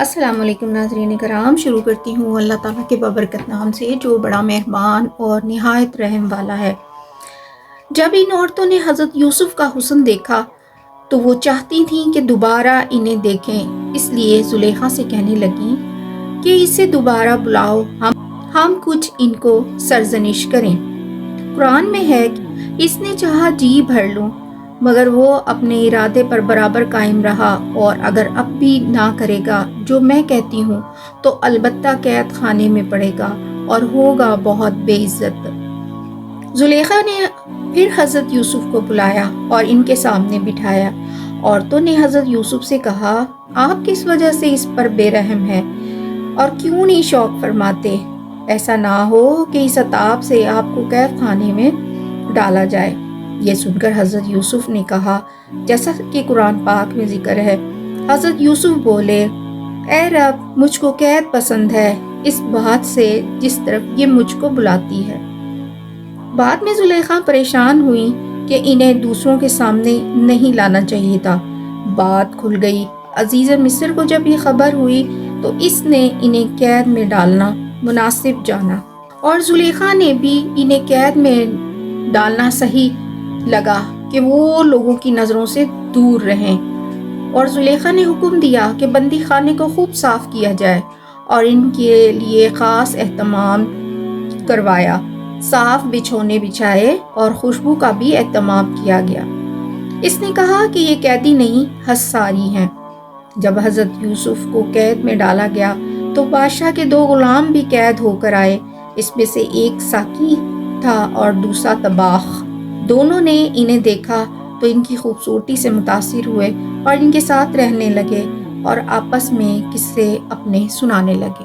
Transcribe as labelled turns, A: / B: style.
A: السلام علیکم ناظرین کرام، شروع کرتی ہوں اللہ تعالیٰ کے بابرکت نام سے جو بڑا مہربان اور نہایت رحم والا ہے۔ جب ان عورتوں نے حضرت یوسف کا حسن دیکھا تو وہ چاہتی تھیں کہ دوبارہ انہیں دیکھیں، اس لیے زلیخا سے کہنے لگیں کہ اسے دوبارہ بلاؤ، ہم کچھ ان کو سرزنش کریں۔ قرآن میں ہے کہ اس نے چاہا جی بھر لوں، مگر وہ اپنے ارادے پر برابر قائم رہا، اور اگر اب بھی نہ کرے گا جو میں کہتی ہوں تو البتہ قید خانے میں پڑے گا اور ہوگا بہت بے عزت۔ زلیخا نے پھر حضرت یوسف کو بلایا اور ان کے سامنے بٹھایا۔ عورتوں نے حضرت یوسف سے کہا، آپ کس وجہ سے اس پر بے رحم ہیں اور کیوں نہیں شوق فرماتے؟ ایسا نہ ہو کہ اس عتاب سے آپ کو قید خانے میں ڈالا جائے۔ یہ سن کر حضرت یوسف نے کہا جیسا کہ قرآن پاک میں ذکر ہے۔ حضرت یوسف بولے، اے رب، مجھ کو قید پسند ہے اس بات سے جس طرف یہ مجھ کو بلاتی ہے۔ بعد میں زلیخا پریشان ہوئی کہ انہیں دوسروں کے سامنے نہیں لانا چاہیے تھا۔ بات کھل گئی۔ عزیز مصر کو جب یہ خبر ہوئی تو اس نے انہیں قید میں ڈالنا مناسب جانا، اور زلیخا نے بھی انہیں قید میں ڈالنا صحیح لگا کہ وہ لوگوں کی نظروں سے دور رہیں، اور زلیخا نے حکم دیا کہ بندی خانے کو خوب صاف کیا جائے اور ان کے لیے خاص اہتمام کروایا۔ صاف بچھونے بچھائے اور خوشبو کا بھی اہتمام کیا گیا۔ اس نے کہا کہ یہ قیدی نہیں، حصاری ہیں۔ جب حضرت یوسف کو قید میں ڈالا گیا تو بادشاہ کے 2 غلام بھی قید ہو کر آئے۔ اس میں سے ایک ساقی تھا اور دوسرا طباخ۔ دونوں نے انہیں دیکھا تو ان کی خوبصورتی سے متاثر ہوئے اور ان کے ساتھ رہنے لگے اور آپس میں قصے اپنے سنانے لگے۔